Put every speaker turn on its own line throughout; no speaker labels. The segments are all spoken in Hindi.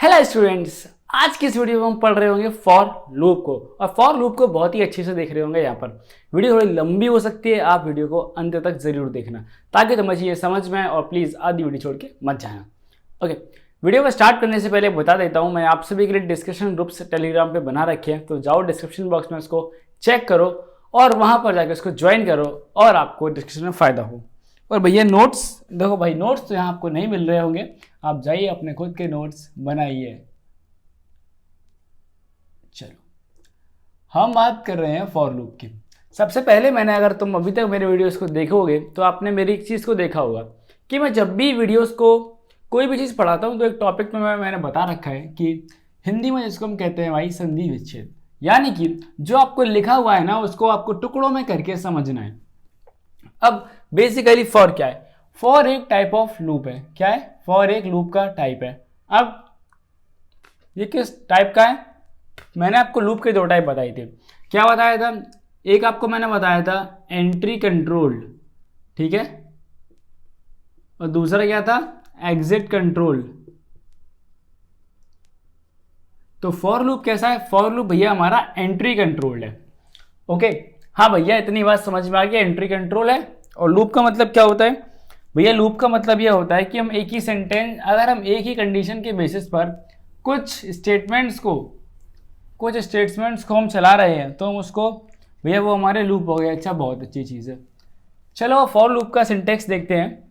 हेलो स्टूडेंट्स, आज की इस वीडियो में हम पढ़ रहे होंगे फॉर लूप को। और फॉर लूप को बहुत ही अच्छे से देख रहे होंगे। यहाँ पर वीडियो थोड़ी लंबी हो सकती है, आप वीडियो को अंत तक जरूर देखना ताकि तुम्हें ये समझ में आए। और प्लीज़ आधी वीडियो छोड़ के मत जाना। ओके, वीडियो को स्टार्ट करने से पहले बता देता हूँ, मैं आप सभी के लिए डिस्कशन ग्रुप्स टेलीग्राम पे बना रखे हैं, तो जाओ डिस्क्रिप्शन बॉक्स में उसको चेक करो और वहाँ पर जाकर उसको ज्वाइन करो और आपको डिस्कशन में फ़ायदा हो। और भैया नोट्स देखो भाई, नोट्स तो यहाँ आपको नहीं मिल रहे होंगे, आप जाइए अपने खुद के नोट्स बनाइए। चलो, हम बात कर रहे हैं फॉर लूप की। सबसे पहले मैंने, अगर तुम अभी तक मेरे वीडियोस को देखोगे तो आपने मेरी एक चीज़ को देखा होगा कि मैं जब भी वीडियोस को कोई भी चीज़ पढ़ाता हूँ तो एक टॉपिक में मैंने बता रखा है कि हिंदी में जिसको हम कहते हैं भाई संधि विच्छेद, यानी कि जो आपको लिखा हुआ है ना उसको आपको टुकड़ों में करके समझना है। अब बेसिकली फॉर क्या है? फॉर एक टाइप ऑफ लूप है। क्या है? फॉर एक लूप का टाइप है। अब ये किस टाइप का है? मैंने आपको लूप के दो टाइप बताई थी। क्या बताया था? एक आपको मैंने बताया था एंट्री कंट्रोल्ड, ठीक है, और दूसरा क्या था? Exit control. तो फॉर लूप कैसा है? फॉर लूप भैया हमारा एंट्री कंट्रोल्ड है। ओके, हाँ भैया इतनी बात समझ में आ गई, एंट्री कंट्रोल है। और लूप का मतलब क्या होता है भैया? लूप का मतलब यह होता है कि हम एक ही सेंटेंस, अगर हम एक ही कंडीशन के बेसिस पर कुछ स्टेटमेंट्स को हम चला रहे हैं तो हम उसको, भैया वो हमारे लूप हो गया। अच्छा, बहुत अच्छी चीज़ है। चलो फॉर लूप का सिंटेक्स देखते हैं।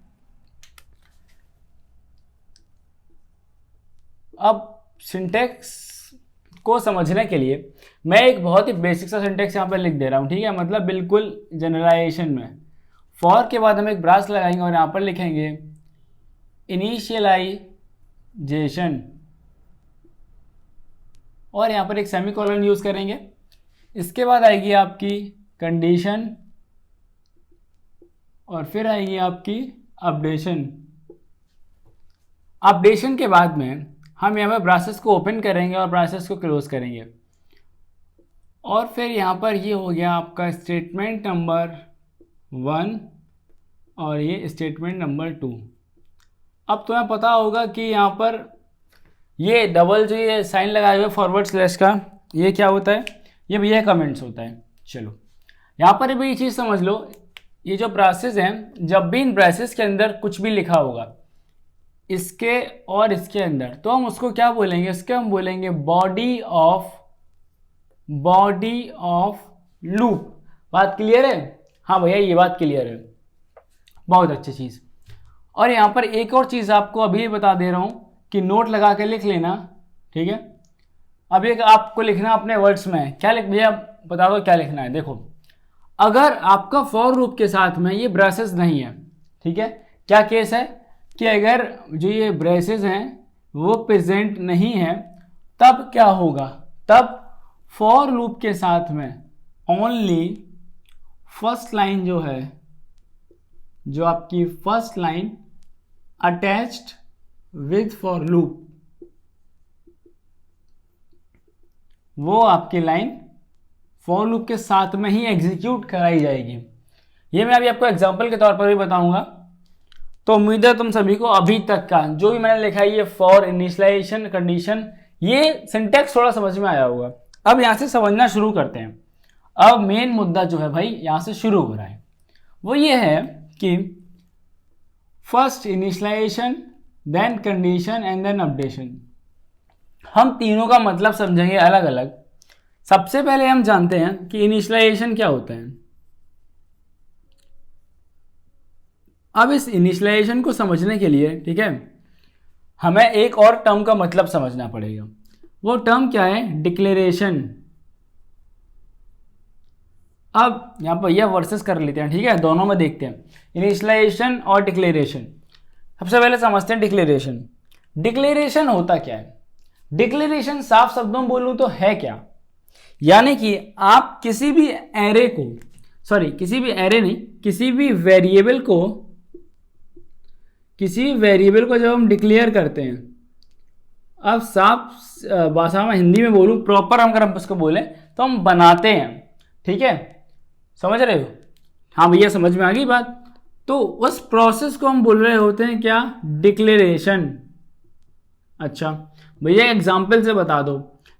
अब सिंटेक्स को समझने के लिए मैं एक बहुत ही बेसिक सा सिंटेक्स यहाँ पर लिख दे रहा हूँ, ठीक है, मतलब बिल्कुल जनरलाइजेशन में। फॉर के बाद हम एक ब्रास लगाएंगे और यहाँ पर लिखेंगे इनिशियलाइजेशन, और यहाँ पर एक सेमीकोलन यूज़ करेंगे। इसके बाद आएगी आपकी कंडीशन और फिर आएगी आपकी अपडेशन। अपडेशन के बाद में हम यहाँ पर ब्रासेस को ओपन करेंगे और ब्रासेस को क्लोज करेंगे। और फिर यहाँ पर ये हो गया आपका स्टेटमेंट नंबर 1 और ये स्टेटमेंट नंबर 2। अब तुम्हें पता होगा कि यहाँ पर ये डबल जो ये साइन लगाए हुए फॉरवर्ड स्लैश का, ये क्या होता है? ये भैया कमेंट्स होता है। चलो यहाँ पर भी ये चीज़ समझ लो, ये जो ब्रासेस हैं, जब भी इन ब्रासेस के अंदर कुछ भी लिखा होगा इसके और इसके अंदर, तो हम उसको क्या बोलेंगे? इसके हम बोलेंगे बॉडी ऑफ लूप। बात क्लियर है? हाँ भैया ये बात क्लियर है, बहुत अच्छी चीज़। और यहाँ पर एक और चीज़ आपको अभी बता दे रहा हूँ कि नोट लगा के लिख लेना, ठीक है। अब एक आपको लिखना अपने वर्ड्स में, क्या लिख भैया बता दो क्या लिखना है। देखो, अगर आपका फॉर लूप के साथ में ये ब्रेसेस नहीं है, ठीक है, क्या केस है कि अगर जो ये ब्रेसेस हैं वो प्रेजेंट नहीं है, तब क्या होगा? तब फॉर लूप के साथ में ओनली फर्स्ट लाइन जो है, जो आपकी first line attached with for loop, वो आपकी लाइन फॉर लूप के साथ में ही एग्जीक्यूट कराई जाएगी। ये मैं अभी आपको एग्जांपल के तौर पर भी बताऊंगा। तो उम्मीद है तुम सभी को अभी तक का जो भी मैंने लिखा है, ये फॉर, इनिशियलाइजेशन, कंडीशन, ये सिंटेक्स थोड़ा समझ में आया होगा। अब यहाँ से समझना शुरू करते हैं। अब मेन मुद्दा जो है भाई यहाँ से शुरू हो रहा है, वो ये है कि first initialization, then condition and then updation. हम तीनों का मतलब समझेंगे अलग अलग। सबसे पहले हम जानते हैं कि इनिशियलाइजेशन क्या होता है। अब इस इनिशियलाइजेशन को समझने के लिए, ठीक है, हमें एक और टर्म का मतलब समझना पड़ेगा। वो टर्म क्या है? डिक्लेरेशन। अब यहाँ पर यह वर्सेस कर लेते हैं, ठीक है, दोनों में देखते हैं इनिशियलाइजेशन और डिक्लेरेशन। सबसे पहले समझते हैं डिक्लेरेशन। डिक्लेरेशन होता क्या है? डिक्लेरेशन साफ शब्दों में बोलूं तो है क्या? यानी कि आप किसी भी एरे को, किसी भी एरे नहीं, किसी भी वेरिएबल को जब हम डिक्लेयर करते हैं, अब साफ भाषा में हिंदी में बोलूं, प्रॉपर अगर हम उसको बोलें तो हम बनाते हैं, ठीक है, समझ रहे हो? हाँ भैया समझ में आ गई बात। तो उस प्रोसेस को हम बोल रहे होते हैं क्या? डिक्लेरेशन। अच्छा, भैया एग्जाम्पल से बता दो।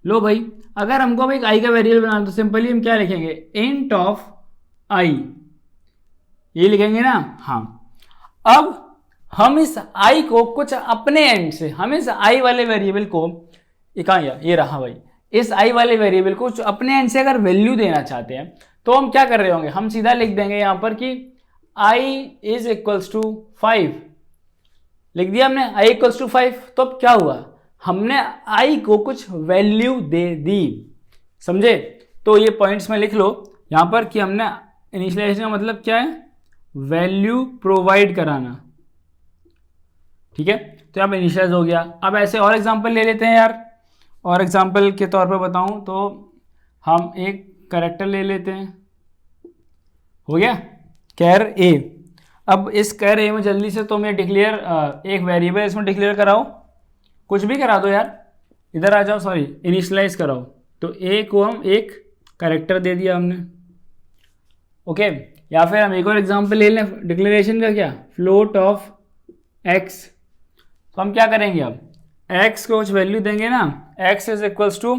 लो भाई, अगर हमको भाई आई का वेरिएबल बनाना तो सिंपली हम क्या लिखेंगे, इंट ऑफ आई, ये लिखेंगे ना। हाँ, अब हम इस आई को कुछ अपने एंड से, हम इस आई वाले वेरिएबल को, ये रहा भाई, इस आई वाले वेरिएबल को अपने एंड से अगर वैल्यू देना चाहते हैं तो हम क्या कर रहे होंगे, हम सीधा लिख देंगे यहां पर कि आई इज इक्वल्स टू 5, लिख दिया हमने आई इक्वल्स टू 5। तो अब क्या हुआ, हमने आई को कुछ वैल्यू दे दी, समझे। तो ये पॉइंट्स में लिख लो यहां पर कि हमने इनिशियलाइजेशन का मतलब क्या है, वैल्यू प्रोवाइड कराना, ठीक है। तो यहाँ पे इनिशियलाइज हो गया। अब ऐसे और एग्जांपल ले लेते हैं यार, और एग्जांपल के तौर पे बताऊं तो हम एक कैरेक्टर ले लेते हैं, हो गया कैर ए। अब इस कैर ए में जल्दी से तो मैं डिक्लेयर एक वेरिएबल इसमें डिक्लेयर कराओ, कुछ भी करा दो यार, इधर आ जाओ, सॉरी इनिशियलाइज कराओ। तो ए को हम एक कैरेक्टर दे दिया हमने, ओके। या फिर हम एक और एग्जांपल ले लें डिक्लेरेशन का, क्या, फ्लोट ऑफ एक्स। तो हम क्या करेंगे, अब x को कुछ वैल्यू देंगे ना, x इज इक्वल्स टू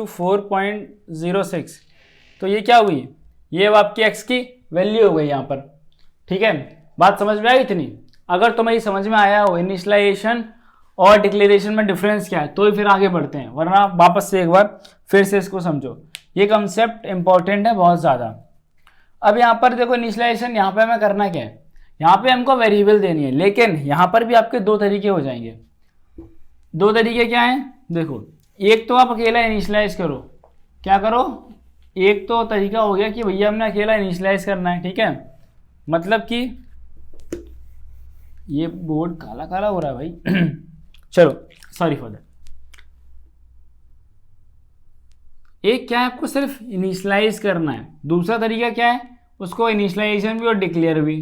4.06। तो ये क्या हुई, ये अब आपकी x की वैल्यू हो गई यहाँ पर, ठीक है। बात समझ में आई इतनी? अगर तुम्हें समझ में आया हो इनिशियलाइजेशन और डिक्लेरेशन में डिफरेंस क्या है तो फिर आगे बढ़ते हैं, वरना वापस से एक बार फिर से इसको समझो, ये कंसेप्ट इंपॉर्टेंट है बहुत ज़्यादा। अब यहाँ पर देखो इनिशियलाइजेशन, यहाँ पे हमें करना क्या है, यहाँ पे हमको वेरिएबल देनी है, लेकिन यहाँ पर भी आपके दो तरीके हो जाएंगे। दो तरीके क्या हैं, देखो, एक तो आप अकेला इनिशियलाइज करो, क्या करो, एक तो तरीका हो गया कि भैया हमने अकेला इनिशियलाइज करना है, ठीक है। मतलब कि ये बोर्ड काला काला हो रहा है भाई चलो सॉरी फॉर दैट। एक क्या है, आपको सिर्फ इनिशियलाइज करना है, दूसरा तरीका क्या है, उसको इनिशियलाइजेशन भी और डिक्लेयर भी।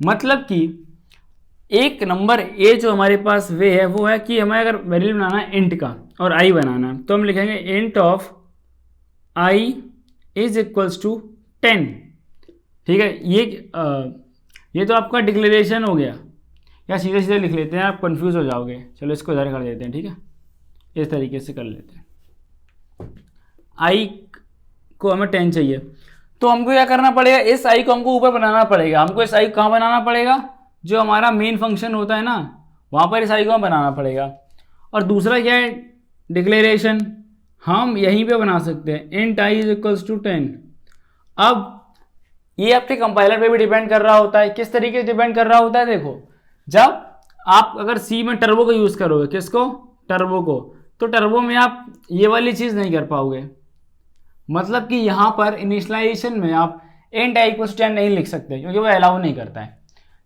मतलब कि एक नंबर ए जो हमारे पास वे है वो है कि हमें अगर वेरिएबल बनाना है इंट का और आई बनाना है, तो हम लिखेंगे int of i is equals to 10, ठीक है। ये तो आपका डिक्लेरेशन हो गया, या सीधे सीधे लिख लेते हैं, आप कंफ्यूज हो जाओगे। चलो इसको इधर कर देते हैं, ठीक है, इस तरीके से कर लेते हैं। आई को हमें 10 चाहिए, तो हमको क्या करना पड़ेगा, इस आई को हमको ऊपर बनाना पड़ेगा। हमको इस आई को कहाँ बनाना पड़ेगा, जो हमारा मेन फंक्शन होता है ना, वहाँ पर इस आई को बनाना पड़ेगा। और दूसरा क्या है, डिक्लेरेशन, हम यहीं पे बना सकते हैं int i is equals to 10। अब ये आपके कंपाइलर पे भी डिपेंड कर रहा होता है, किस तरीके से डिपेंड कर रहा होता है, देखो, जब आप अगर सी में टर्बो को यूज़ करोगे, किसको, टर्बो को, तो टर्बो में आप ये वाली चीज़ नहीं कर पाओगे। मतलब कि यहाँ पर इनिशियलाइजेशन में आप इंट आई इक्वल्स टू 10 नहीं लिख सकते, क्योंकि वो अलाउ नहीं करता है।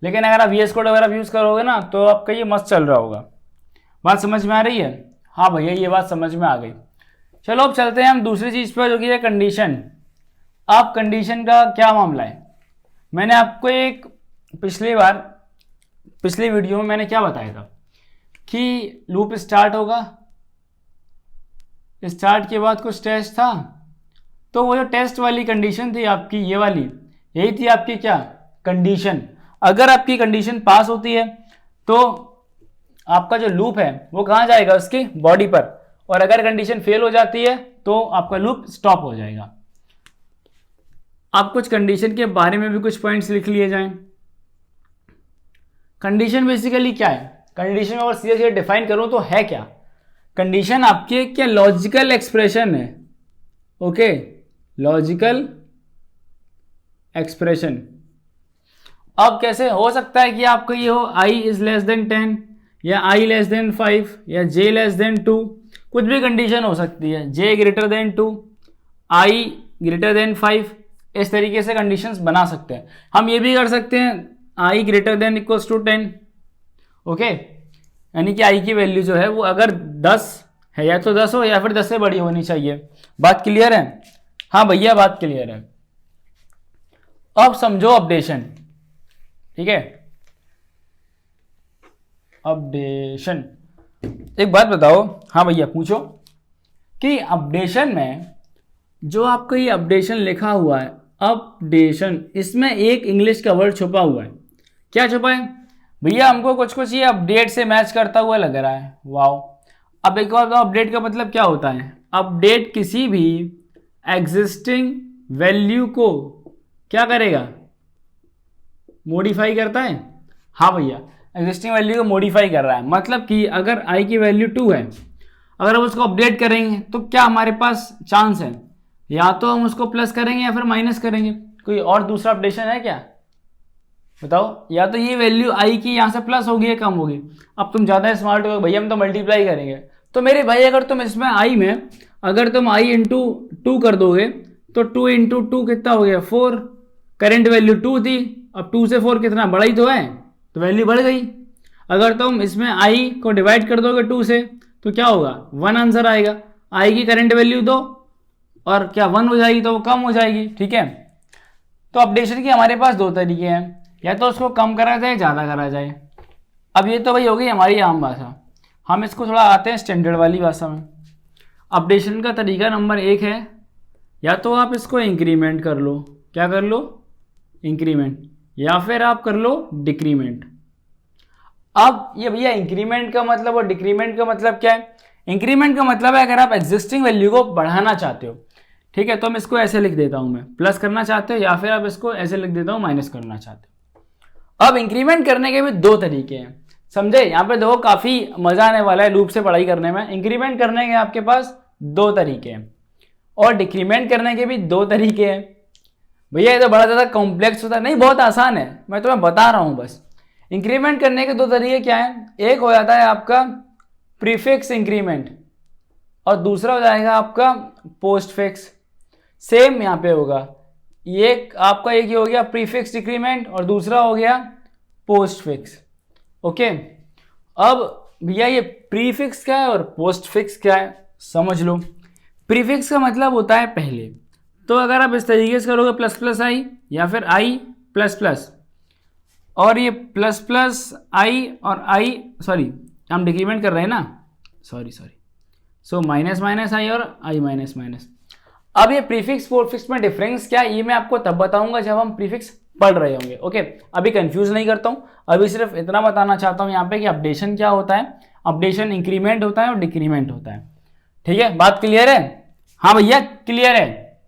लेकिन अगर आप VS कोड वगैरह यूज़ करोगे ना, तो आपका ये मस्त चल रहा होगा। बात समझ में आ रही है? हाँ भैया, ये बात समझ में आ गई। चलो अब चलते हैं हम दूसरी चीज़ पर, जो कि है कंडीशन। अब कंडीशन का क्या मामला है, मैंने आपको एक पिछली वीडियो में मैंने क्या बताया था कि लूप स्टार्ट होगा, स्टार्ट के बाद कुछ टेस्ट था, तो वो जो टेस्ट वाली कंडीशन थी आपकी, ये वाली, यही थी आपकी क्या, कंडीशन। अगर आपकी कंडीशन पास होती है तो आपका जो लूप है वो कहाँ जाएगा, उसकी बॉडी पर, और अगर कंडीशन फेल हो जाती है तो आपका लूप स्टॉप हो जाएगा। आप कुछ कंडीशन के बारे में भी कुछ पॉइंट्स लिख लिए जाएं। कंडीशन बेसिकली क्या है, कंडीशन अगर सीधे सीधे डिफाइन करूं तो है क्या, कंडीशन आपके क्या लॉजिकल एक्सप्रेशन है, ओके, लॉजिकल एक्सप्रेशन। अब कैसे हो सकता है कि आपको ये हो आई इज लेस देन 10 या आई लेस देन 5 या जे लेस देन 2, कुछ भी कंडीशन हो सकती है, जे ग्रेटर देन 2, आई ग्रेटर देन 5, इस तरीके से कंडीशंस बना सकते हैं। हम ये भी कर सकते हैं I greater than equals to 10, okay, यानी कि आई की वैल्यू जो है वो अगर 10 है या तो 10 हो या फिर 10 से बड़ी होनी चाहिए। बात क्लियर है? हाँ भैया, बात क्लियर है। अब समझो अपडेशन, ठीक है, अपडेशन। एक बात बताओ, हाँ भैया पूछो, कि अपडेशन में जो आपको ये अपडेशन लिखा हुआ है, अपडेशन, इसमें एक इंग्लिश का वर्ड छुपा हुआ है। क्या छुपा है? भैया हमको कुछ कुछ ये अपडेट से मैच करता हुआ लग रहा है। वाओ। अब एक बार बताओ अपडेट का मतलब क्या होता है। अपडेट किसी भी एग्जिस्टिंग वैल्यू को क्या करेगा, मॉडिफाई करता है। हाँ भैया, एग्जिस्टिंग वैल्यू को मॉडिफाई कर रहा है। मतलब कि अगर आई की वैल्यू 2 है, अगर हम उसको अपडेट करेंगे तो क्या हमारे पास चांस है, या तो हम उसको प्लस करेंगे या फिर माइनस करेंगे। कोई और दूसरा अपडेशन है क्या, बताओ। या तो ये वैल्यू आई की यहाँ से प्लस होगी या कम होगी। अब तुम ज़्यादा स्मार्ट हो भैया, हम तो मल्टीप्लाई करेंगे। तो मेरे भाई अगर तुम इसमें आई में अगर तुम आई इंटू 2 कर दोगे तो 2 इंटू 2 कितना हो गया 4। करेंट वैल्यू 2 थी, अब 2 से 4 कितना बड़ा ही तो है, तो वैल्यू बढ़ गई। अगर तुम इसमें आई को डिवाइड कर दोगे 2 से तो क्या होगा 1 आंसर आएगा। आई की करंट वैल्यू 2 और क्या 1 हो जाएगी तो वो कम हो जाएगी। ठीक है, तो अपडेशन के हमारे पास 2 तरीके हैं, या तो उसको कम करा जाए ज़्यादा करा जाए। अब ये तो भाई हो गई हमारी आम भाषा, हम इसको थोड़ा आते हैं स्टैंडर्ड वाली भाषा में। अपडेशन का तरीका नंबर 1 है, या तो आप इसको इंक्रीमेंट कर लो, क्या कर लो, इंक्रीमेंट, या फिर आप कर लो डिक्रीमेंट। अब ये भैया इंक्रीमेंट का मतलब और डिक्रीमेंट का मतलब क्या है। इंक्रीमेंट का मतलब है अगर आप एग्जिस्टिंग वैल्यू को बढ़ाना चाहते हो, ठीक है, तो मैं इसको ऐसे लिख देता हूं, मैं प्लस करना चाहते हो, या फिर आप इसको ऐसे लिख देता हूं माइनस करना चाहते हो। अब इंक्रीमेंट करने के भी 2 तरीके हैं, समझे। यहाँ पे देखो काफी मजा आने वाला है लूप से पढ़ाई करने में। इंक्रीमेंट करने के आपके पास 2 तरीके हैं और डिक्रीमेंट करने के भी 2 तरीके हैं। भैया ये तो बड़ा ज्यादा कॉम्प्लेक्स होता है, नहीं बहुत आसान है, मैं तुम्हें बता रहा हूं बस। इंक्रीमेंट करने के 2 तरीके क्या है, एक हो जाता है आपका प्रीफिक्स इंक्रीमेंट और दूसरा हो जाएगा आपका पोस्ट फिक्स। सेम यहाँ पे होगा, ये आपका एक ही हो गया प्रीफिक्स डिक्रीमेंट और दूसरा हो गया पोस्ट फिक्स। ओके, अब भैया ये प्रीफिक्स क्या है और पोस्ट फिक्स क्या है समझ लो। प्रीफिक्स का मतलब होता है पहले, तो अगर आप इस तरीके से करोगे प्लस प्लस आई या फिर आई प्लस प्लस, और ये प्लस प्लस आई और आई, सॉरी हम डिक्रीमेंट कर रहे हैं ना, सॉरी सो माइनस माइनस आई और आई माइनस माइनस। अब ये प्रीफिक्स पोस्टफिक्स में डिफरेंस क्या है ये मैं आपको तब बताऊंगा जब हम प्रीफिक्स पढ़ रहे होंगे। ओके, अभी कंफ्यूज नहीं करता हूँ, अभी सिर्फ इतना बताना चाहता हूँ यहाँ पे कि अपडेशन क्या होता है। अपडेशन इंक्रीमेंट होता है और डिक्रीमेंट होता है। ठीक है, बात क्लियर है। हाँ भैया क्लियर है,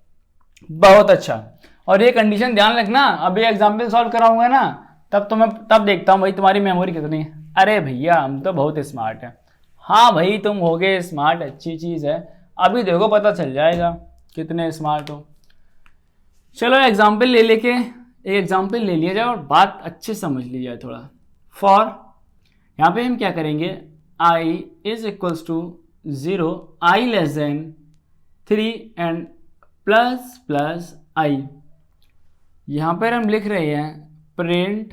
बहुत अच्छा। और ये कंडीशन ध्यान रखना, अभी एग्जाम्पल सॉल्व कराऊंगा ना तब देखता हूँ भाई तुम्हारी मेमोरी कितनी है। अरे भैया हम तो बहुत स्मार्ट है। हाँ भाई तुम हो गए स्मार्ट, अच्छी चीज़ है, अभी देखो पता चल जाएगा कितने स्मार्ट हो। चलो एग्जाम्पल एक एग्जाम्पल ले लिया जाए और बात अच्छे समझ ली जाए थोड़ा। फॉर यहाँ पे हम क्या करेंगे, i is equals to 0, i less than 3 and plus plus i। यहाँ पर हम लिख रहे हैं print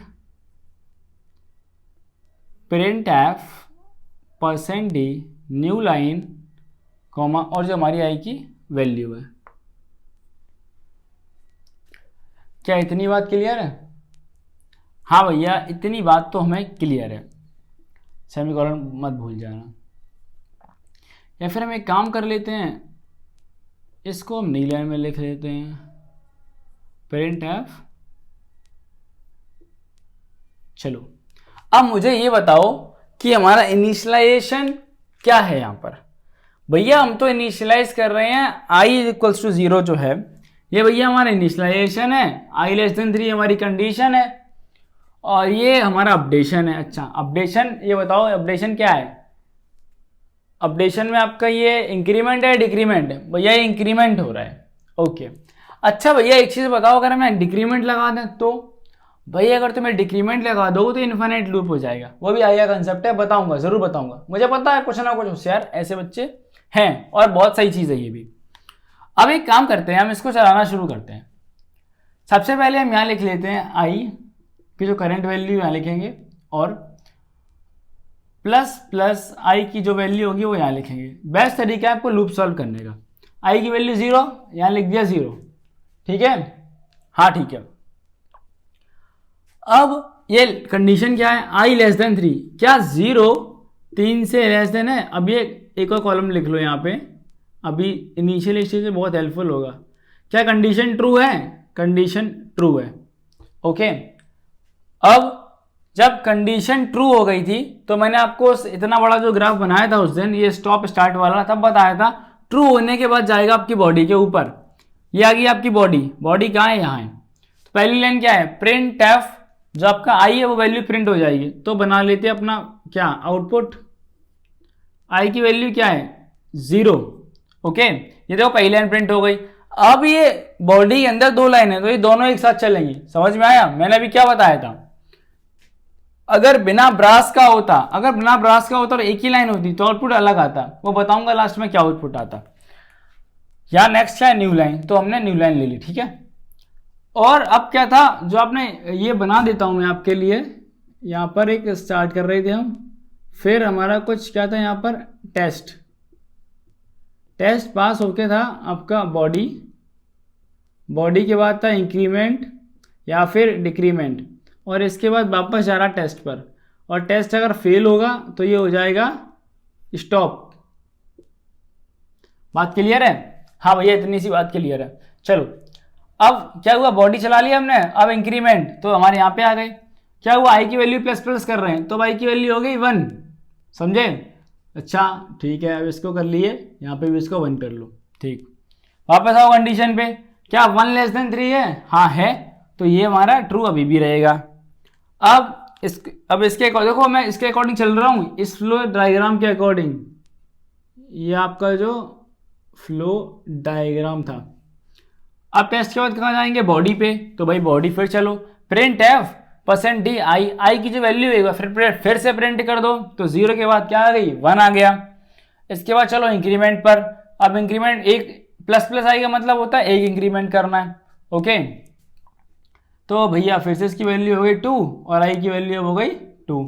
F % d new line comma और जो हमारी आई की वैल्यू है। क्या इतनी बात क्लियर है? हाँ भैया इतनी बात तो हमें क्लियर है, सेमीकोलन मत भूल जाना। या फिर हम एक काम कर लेते हैं, इसको हम नीले लाइन में लिख लेते हैं प्रिंट एफ। चलो अब मुझे ये बताओ कि हमारा इनिशियलाइजेशन क्या है यहाँ पर। भैया हम तो इनिशियलाइज कर रहे हैं i इक्वल्स टू 0 जो है ये भैया हमारा इनिशियलाइजेशन है, i लेस देन 3 हमारी कंडीशन है और ये हमारा अपडेशन है। अच्छा अपडेशन, ये बताओ अपडेशन क्या है। अपडेशन में आपका ये इंक्रीमेंट है डिक्रीमेंट है? भैया ये इंक्रीमेंट हो रहा है। ओके अच्छा भैया एक चीज़ बताओ, अगर मैं डिक्रीमेंट लगा दें तो? भैया अगर तुम्हें डिक्रीमेंट लगा दो तो इन्फिनिट लूप हो जाएगा। वो भी आया कंसेप्ट है, बताऊंगा जरूर बताऊंगा, मुझे पता है कुछ ना कुछ होशियार ऐसे बच्चे हैं और बहुत सही चीज़ है ये भी। अब एक काम करते हैं, हम इसको चलाना शुरू करते हैं। सबसे पहले हम यहाँ लिख लेते हैं आई की जो करंट वैल्यू यहाँ लिखेंगे और प्लस प्लस आई की जो वैल्यू होगी वो यहाँ लिखेंगे। बेस्ट तरीका है आपको लूप सॉल्व करने का। आई की वैल्यू 0 यहाँ लिख दिया 0, ठीक है, हाँ ठीक है। अब ये कंडीशन क्या है, आई लेस देन 3, क्या 0 3 से लेस देन है? अब ये एक और कॉलम लिख लो यहाँ पे, अभी इनिशियल स्टेज में बहुत हेल्पफुल होगा। क्या कंडीशन ट्रू है? कंडीशन ट्रू है। ओके अब जब कंडीशन ट्रू हो गई थी तो मैंने आपको इतना बड़ा जो ग्राफ बनाया था उस दिन, ये स्टॉप स्टार्ट वाला, तब बताया था ट्रू होने के बाद जाएगा आपकी बॉडी के ऊपर। ये आ गई आपकी बॉडी। बॉडी कहाँ है? यहाँ है। तो पहली लाइन क्या है? प्रिंट एफ, जो आपका आई है वो वैल्यू प्रिंट हो जाएगी। तो बना लेते हैं अपना क्या आउटपुट। आई की वैल्यू क्या है? 0। ओके, ये देखो पहली लाइन प्रिंट हो गई। अब ये बॉडी के अंदर 2 लाइन है तो ये दोनों एक साथ चलेंगी। समझ में आया? मैंने अभी क्या बताया था, अगर बिना ब्रास का होता और एक ही लाइन होती तो आउटपुट अलग आता। वो बताऊंगा लास्ट में क्या आउटपुट आता। या नेक्स्ट क्या है? New line. तो हमने न्यू लाइन ले ली, ठीक है। और अब क्या था जो आपने, ये बना देता हूं मैं आपके लिए। यहां पर एक स्टार्ट कर रहे थे हम, फिर हमारा कुछ क्या था यहाँ पर, टेस्ट पास होके था आपका बॉडी के बाद था इंक्रीमेंट या फिर डिक्रीमेंट, और इसके बाद वापस जा रहा टेस्ट पर। और टेस्ट अगर फेल होगा तो ये हो जाएगा स्टॉप। बात क्लियर है? हाँ भैया, इतनी सी बात क्लियर है। चलो, अब क्या हुआ, बॉडी चला लिया हमने। अब इंक्रीमेंट तो हमारे यहाँ पे आ गए। क्या हुआ, आई की वैल्यू प्लस कर रहे हैं तो आई की वैल्यू हो गई 1। समझे? अच्छा ठीक है, अब इसको कर लिए, यहाँ पे भी इसको 1 कर लो। ठीक, वापस आओ कंडीशन पे। क्या 1 लेस देन 3 है? हाँ है, तो ये हमारा ट्रू अभी भी रहेगा। अब इसके देखो, मैं इसके अकॉर्डिंग चल रहा हूँ, इस फ्लो डायग्राम के अकॉर्डिंग। ये आपका जो फ्लो डायग्राम था। अब टेस्ट के बाद कहाँ जाएंगे? बॉडी पे। तो भाई बॉडी फिर चलो, प्रिंट एफ %d आई की जो वैल्यू है फिर से प्रिंट कर दो। तो 0 के बाद क्या आ गई? 1 आ गया। इसके बाद चलो इंक्रीमेंट पर। अब इंक्रीमेंट एक प्लस आई का मतलब होता है एक इंक्रीमेंट करना है। ओके, तो भैया फिर से इसकी वैल्यू हो गई 2 और आई की वैल्यू हो गई 2।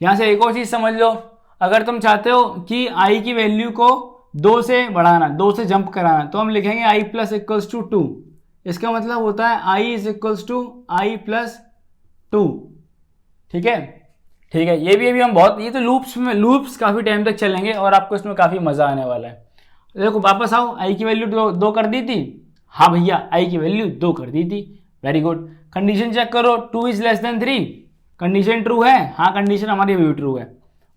यहां से एक और चीज समझ लो, अगर तुम चाहते हो कि आई की वैल्यू को 2 से बढ़ाना, 2 से जंप कराना, तो हम लिखेंगे आई प्लस इक्वल्स टू 2। इसका मतलब होता है I is equals to I plus 2। ठीक है, ठीक है। ये भी हम बहुत, ये तो लूप्स काफी टाइम तक चलेंगे और आपको इसमें काफी मजा आने वाला है। देखो वापस आओ, आई की वैल्यू 2 कर दी थी। हाँ भैया, आई की वैल्यू 2 कर दी थी। Very good. कंडीशन चेक करो, 2 is less than 3। Condition true है? हाँ, कंडीशन हमारी भी ट्रू है।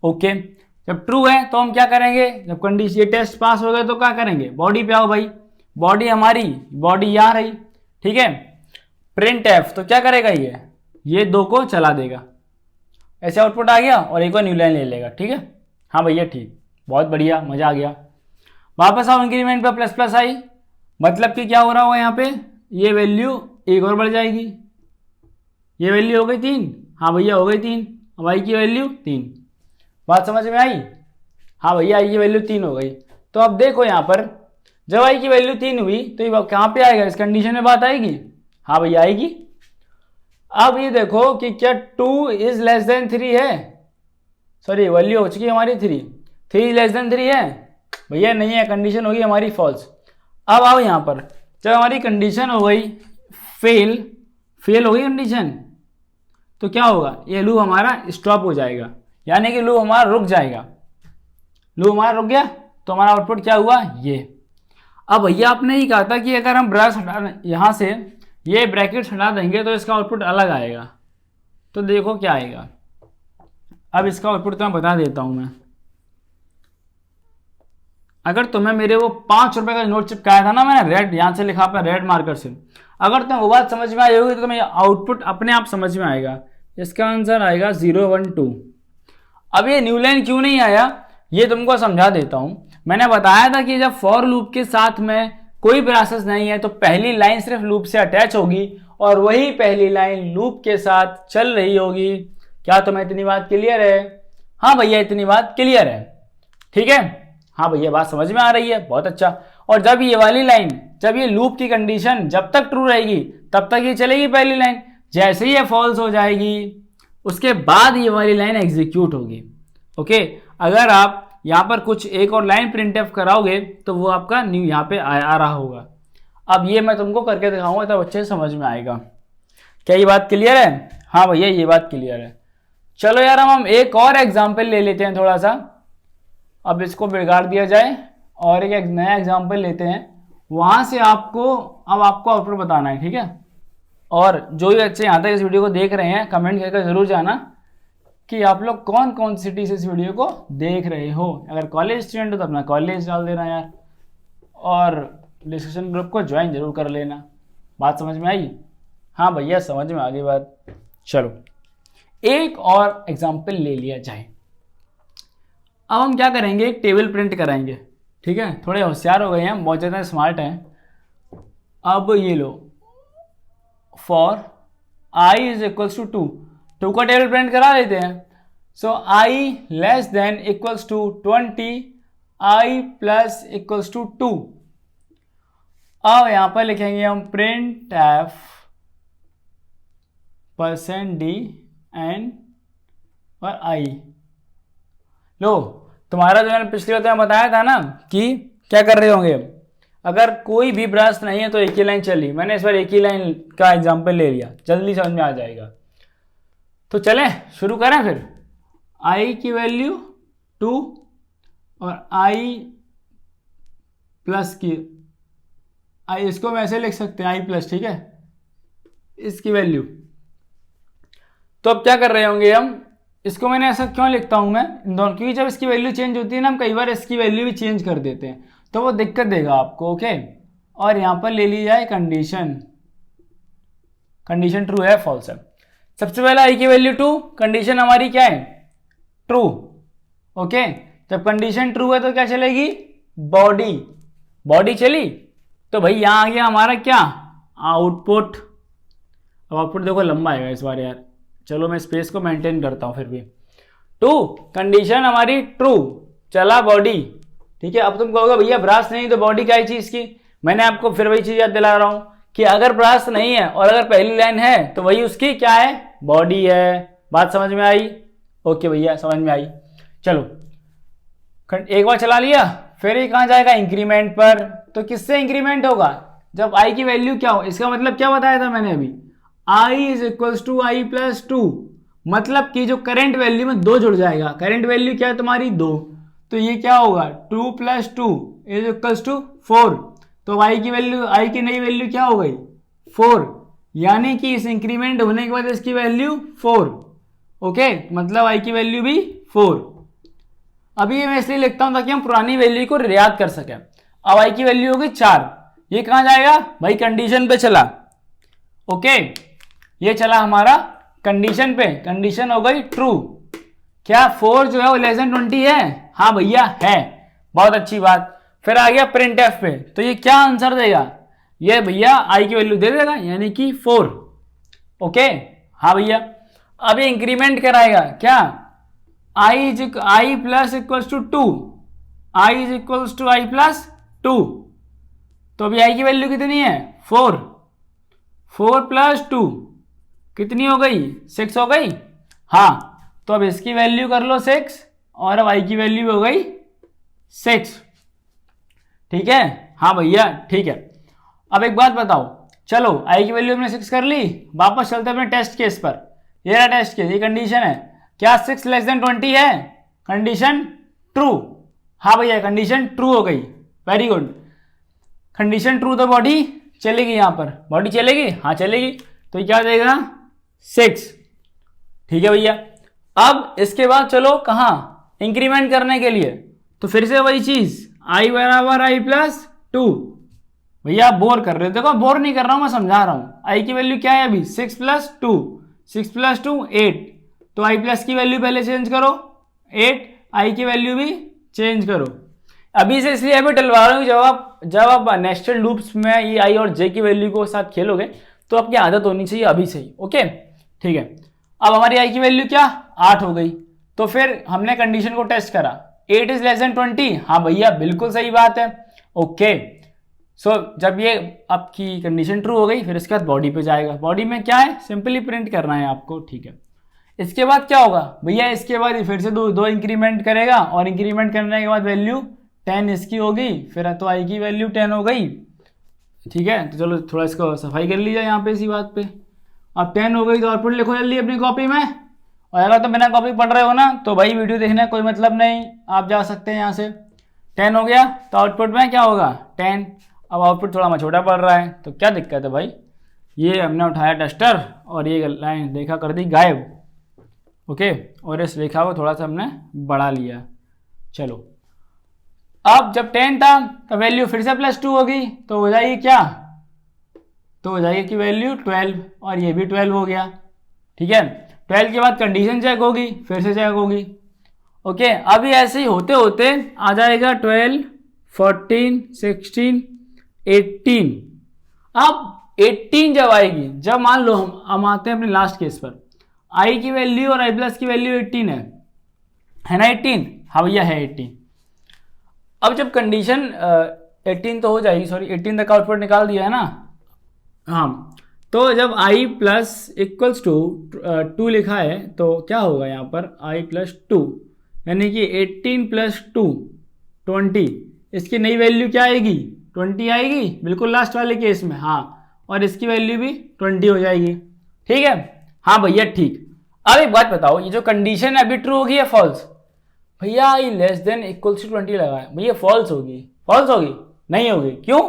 ओके, जब ट्रू है तो हम क्या करेंगे, जब कंडीशन ये टेस्ट पास हो गए तो क्या करेंगे? बॉडी पे आओ भाई। बॉडी यहाँ रही, ठीक है। प्रिंट एफ तो क्या करेगा, ये 2 को चला देगा। ऐसे आउटपुट आ गया और एक और न्यू लाइन ले लेगा। ठीक है, हाँ भैया ठीक, बहुत बढ़िया, मजा आ गया। वापस आओ इंक्रीमेंट पे, प्लस आई, मतलब कि क्या हो रहा होगा यहाँ पे, ये वैल्यू एक और बढ़ जाएगी। ये वैल्यू हो गई 3। हाँ भैया हो गई 3। अब आई की वैल्यू 3। बात समझ में आई? हाँ भैया, आई की वैल्यू 3 हो गई। तो अब देखो यहाँ पर, जब आई की वैल्यू 3 हुई तो ये कहाँ पे आएगा? इस कंडीशन में बात आएगी। हाँ भैया आएगी। अब ये देखो कि क्या 2 इज लेस देन 3 है? सॉरी, वैल्यू हो चुकी है हमारी 3 लेस देन 3 है? भैया नहीं है, कंडीशन होगी हमारी फॉल्स। अब आओ यहाँ पर, जब हमारी कंडीशन हो गई फेल हो गई कंडीशन, तो क्या होगा? ये लूप हमारा स्टॉप हो जाएगा, यानी कि लूप हमारा रुक जाएगा। लूप हमारा रुक गया तो हमारा आउटपुट क्या हुआ? ये। अब भैया आपने ही कहा था कि अगर हम ब्रश हटा, यहाँ से ये ब्रैकेट हटा देंगे तो इसका आउटपुट अलग आएगा। तो देखो क्या आएगा। अब इसका आउटपुट तो मैं बता देता हूं मैं। अगर तुम्हें मेरे वो 5 रुपए का नोट चिपकाया था ना मैंने, रेड यहां से लिखा पे रेड मार्कर से, अगर तुम्हें वो बात समझ में आई होगी तो तुम्हें आउटपुट अपने आप समझ में आएगा। इसका आंसर आएगा 0 1 2। अब ये न्यू लाइन क्यों नहीं आया, ये तुमको समझा देता हूं। मैंने बताया था कि जब फॉर लूप के साथ में कोई प्रोसेस नहीं है तो पहली लाइन सिर्फ लूप से अटैच होगी और वही पहली लाइन लूप के साथ चल रही होगी। क्या तुम्हें इतनी बात क्लियर है? हाँ भैया, इतनी बात क्लियर है। ठीक है, हाँ भैया, बात समझ में आ रही है, बहुत अच्छा। और जब ये वाली लाइन, जब ये लूप की कंडीशन जब तक ट्रू रहेगी तब तक ये चलेगी पहली लाइन। जैसे ही ये फॉल्स हो जाएगी उसके बाद ये वाली लाइन एग्जीक्यूट होगी। ओके, अगर आप यहाँ पर कुछ एक और लाइन प्रिंट एफ कराओगे तो वो आपका न्यू यहाँ पे आ रहा होगा। अब ये मैं तुमको करके दिखाऊंगा तब अच्छे से समझ में आएगा। क्या ये बात क्लियर है? हाँ भैया, ये बात क्लियर है। चलो यार, हम एक और एग्जाम्पल ले लेते हैं थोड़ा सा। अब इसको बिगाड़ दिया जाए और एक नया एग्जाम्पल लेते हैं, वहां से आपको अब आपको आउटपुट बताना है। ठीक है, और जो भी बच्चे यहाँ तक इस वीडियो को देख रहे हैं कमेंट करके ज़रूर जाना कि आप लोग कौन कौन सी सिटी से इस वीडियो को देख रहे हो। अगर कॉलेज स्टूडेंट हो तो अपना कॉलेज डाल देना यार, और डिस्कशन ग्रुप को ज्वाइन जरूर कर लेना। बात समझ में आई? हाँ भैया समझ में आ गई बात। चलो एक और एग्जाम्पल ले लिया जाए। अब हम क्या करेंगे, एक टेबल प्रिंट कराएंगे। ठीक है, थोड़े होशियार हो गए हैं, बहुत ज़्यादा स्मार्ट हैं। अब ये लो, for I is equals to 2 का टेबल प्रिंट करा लेते हैं। So I less than equals to 20, I plus equals to 2। अब यहां पर लिखेंगे हम प्रिंट एफ % d एन और आई। लो, तुम्हारा जो मैंने पिछली बार बताया था ना कि क्या कर रहे होंगे, अगर कोई भी ब्रश नहीं है तो एक ही लाइन चली। मैंने इस बार एक ही लाइन का एग्जांपल ले लिया, जल्दी समझ में आ जाएगा। तो चलें शुरू करें फिर। आई की वैल्यू 2 और आई प्लस की, आई इसको हम ऐसे लिख सकते हैं आई प्लस, ठीक है, इसकी वैल्यू। तो अब क्या कर रहे होंगे हम, इसको मैंने ऐसा क्यों लिखता हूं मैं इन दोनों, क्योंकि जब इसकी वैल्यू चेंज होती है ना, हम कई बार इसकी वैल्यू भी चेंज कर देते हैं तो वो दिक्कत देगा आपको। ओके, और यहां पर ले ली जाए कंडीशन, कंडीशन ट्रू है फॉल्स है। सबसे पहले आई की वैल्यू 2, कंडीशन हमारी क्या है, ट्रू। ओके, जब कंडीशन ट्रू है तो क्या चलेगी, बॉडी, बॉडी चली। तो भाई यहां आ गया हमारा क्या, आउटपुट। अब आउटपुट देखो लंबा आएगा इस बार यार, चलो मैं स्पेस को मेंटेन करता हूं फिर भी। 2 कंडीशन हमारी ट्रू, चला बॉडी। ठीक है, अब तुम कहोगे भैया ब्रास नहीं तो बॉडी क्या है चीज की। मैंने आपको फिर वही चीज याद दिला रहा हूं कि अगर ब्रास नहीं है और अगर पहली लाइन है तो वही उसकी क्या है, बॉडी है। बात समझ में आई? ओके भैया समझ में आई। चलो एक बार चला लिया, फिर ये कहां जाएगा, इंक्रीमेंट पर। तो किससे इंक्रीमेंट होगा, जब आई की वैल्यू क्या हो। इसका मतलब क्या बताया था मैंने अभी, I is equals to I plus 2, मतलब कि जो करंट वैल्यू में 2 जुड़ जाएगा। करंट वैल्यू क्या है तुम्हारी 2, तो ये क्या होगा 2 + 2 इज इक्वल्स टू 4। तो आई की वैल्यू, आई की नई वैल्यू क्या हो गई 4, यानी कि इस इंक्रीमेंट होने के बाद इसकी वैल्यू 4। ओके, मतलब आई की वैल्यू भी 4। अभी ये मैं इसलिए लिखता हूं ताकि हम पुरानी वैल्यू को याद कर सकें। अब आई की वैल्यू होगी 4, ये कहां जाएगा भाई, कंडीशन पे चला। ओके, ये चला हमारा कंडीशन पे, कंडीशन हो गई ट्रू। क्या 4 जो है वो लेस देन 20 है, हाँ भैया है, बहुत अच्छी बात। फिर आ गया प्रिंट एफ पे, तो ये क्या आंसर देगा, ये भैया आई की वैल्यू दे देगा, यानी कि 4। ओके, हाँ भैया। अब ये इंक्रीमेंट कराएगा क्या, I plus equals to 2, I is equals to I plus 2। तो अभी आई की वैल्यू कितनी है 4, 4 + 2 कितनी हो गई, 6 हो गई। हाँ, तो अब इसकी वैल्यू कर लो 6 और अब आई की वैल्यू हो गई 6। ठीक है, हाँ भैया ठीक है। अब एक बात बताओ, चलो आई की वैल्यू हमने 6 कर ली, वापस चलते अपने टेस्ट केस पर। ये रहा टेस्ट केस, ये कंडीशन है, क्या 6 लेस देन 20 है, कंडीशन ट्रू। हाँ भैया कंडीशन ट्रू हो गई, वेरी गुड। कंडीशन ट्रू तो बॉडी चलेगी, यहां पर बॉडी चलेगी, हाँ चलेगी। तो क्या देगा 6। ठीक है भैया। अब इसके बाद चलो कहां, इंक्रीमेंट करने के लिए, तो फिर से वही चीज, आई बराबर आई प्लस 2। भैया बोर कर रहे हो, देखो बोर नहीं कर रहा हूं, मैं समझा रहा हूं। आई की वैल्यू क्या है अभी 6 + 2, 6 + 2 8। तो आई प्लस की वैल्यू पहले चेंज करो 8, आई की वैल्यू भी चेंज करो। अभी से इसलिए अभी डलवा रहा हूँ, जब आप नेस्टेड लूप्स में ये आई और जे की वैल्यू को साथ खेलोगे तो आपकी आदत होनी चाहिए अभी से ही। ओके ठीक है। अब हमारी आई की वैल्यू क्या 8 हो गई, तो फिर हमने कंडीशन को टेस्ट करा, 8 इज लेस देन 20। हाँ भैया बिल्कुल सही बात है। ओके, सो जब ये आपकी कंडीशन ट्रू हो गई, फिर इसके बाद बॉडी पे जाएगा। बॉडी में क्या है, सिंपली प्रिंट करना है आपको। ठीक है, इसके बाद क्या होगा भैया, इसके बाद फिर से दो इंक्रीमेंट करेगा, और इंक्रीमेंट करने के बाद वैल्यू 10 इसकी होगी, फिर तो आई की वैल्यू 10 हो गई। ठीक है, तो चलो थोड़ा इसको सफाई कर लीजिए यहाँ पे इसी बात पे। अब 10 हो गई तो आउटपुट लिखो जल्दी अपनी कॉपी में, और अगर तो बिना कॉपी पढ़ रहे हो ना तो भाई वीडियो देखने का कोई मतलब नहीं, आप जा सकते हैं यहाँ से। 10 हो गया तो आउटपुट में क्या होगा 10। अब आउटपुट थोड़ा मैं छोटा पड़ रहा है तो क्या दिक्कत है भाई, ये हमने उठाया डस्टर और ये लाइन रेखा कर दी गायब। ओके, और इस रेखा को थोड़ा सा हमने बढ़ा लिया। चलो, अब जब 10 था तो वैल्यू फिर से +2 होगी, तो हो जाएगी क्या, तो हो जाएगी कि वैल्यू 12, और ये भी 12 हो गया। ठीक है, 12 के बाद कंडीशन चेक होगी, फिर से चेक होगी। ओके, अभी ऐसे ही होते होते आ जाएगा 12, 14, 16, 18। अब 18 जब आएगी, जब मान लो हम आते हैं अपने लास्ट केस पर, i की वैल्यू और i+ की वैल्यू 18 है ना 18? हाँ भैया है 18। अब जब कंडीशन 18 तो हो जाएगी, सॉरी 18 तक आउटपुट निकाल दिया है ना। हाँ, तो जब i+ = 2 लिखा है तो क्या होगा यहाँ पर i+2, यानी कि 18 + 2 20। इसकी नई वैल्यू क्या आएगी, 20 आएगी, बिल्कुल लास्ट वाले केस में। हाँ, और इसकी वैल्यू भी 20 हो जाएगी। ठीक है, हाँ भैया ठीक। अब एक बात बताओ, ये जो कंडीशन है अभी ट्रू होगी या फॉल्स? भैया i <= 20 लगा है, भैया फॉल्स होगी। फॉल्स होगी? नहीं होगी। क्यों?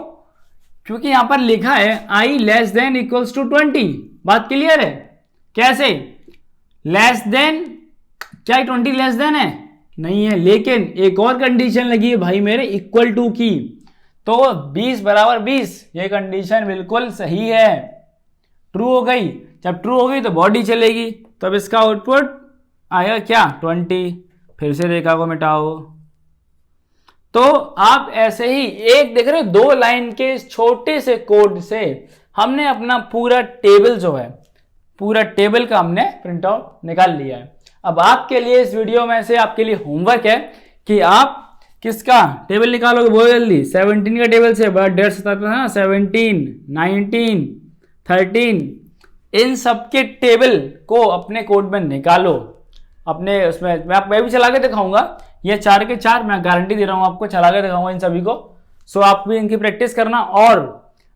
क्योंकि यहां पर लिखा है i <= 20। बात क्लियर है? कैसे लेस देन, क्या 20 लेस देन है? नहीं है, लेकिन एक और कंडीशन लगी है भाई मेरे, इक्वल टू की। तो 20 = 20, ये कंडीशन बिल्कुल सही है, ट्रू हो गई। जब ट्रू हो गई तो बॉडी चलेगी, तब इसका आउटपुट आएगा क्या, 20। फिर से रेखा को मिटाओ। तो आप ऐसे ही एक देख रहे हो, 2 लाइन के इस छोटे से कोड से हमने अपना पूरा टेबल जो है, पूरा टेबल का हमने प्रिंट आउट निकाल लिया है। अब आपके लिए इस वीडियो में से आपके लिए होमवर्क है कि आप किसका टेबल निकालोगे, बहुत जल्दी 17 का टेबल से, बड़ा 1.5 था ना, 17, 19, 13, इन सबके टेबल को अपने कोड में निकालो। अपने उसमें मैं भी चला के दिखाऊंगा, ये 4 के 4 मैं गारंटी दे रहा हूं आपको, चला के दिखाऊंगा इन सभी को। सो आप भी इनकी प्रैक्टिस करना। और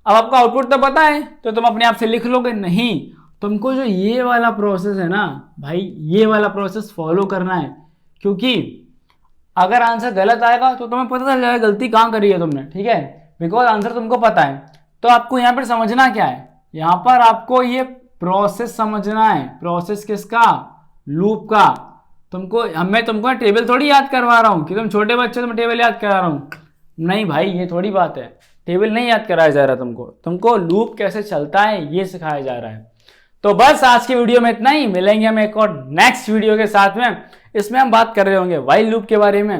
अब आपका आउटपुट तो पता है, तो तुम अपने आप से लिख लोगे? नहीं, तुमको जो ये वाला प्रोसेस है ना भाई, ये वाला प्रोसेस फॉलो करना है, क्योंकि अगर आंसर गलत आएगा तो तुम्हें पता चल जाएगा गलती कहाँ करी है तुमने। ठीक है, बिकॉज आंसर तुमको पता है। तो आपको यहाँ पर समझना क्या है, यहाँ पर आपको ये प्रोसेस समझना है। प्रोसेस किसका? लूप का। मैं तुमको टेबल थोड़ी याद करवा रहा हूँ कि तुम छोटे बच्चे तुम टेबल याद करा रहा हूँ। नहीं भाई, ये थोड़ी बात है, टेबल नहीं याद कराया जा रहा तुमको लूप कैसे चलता है ये सिखाया जा रहा है। तो बस आज की वीडियो में इतना ही, मिलेंगे हम एक और नेक्स्ट वीडियो के साथ में। इसमें हम बात कर रहे होंगे व्हाइल लूप के बारे में।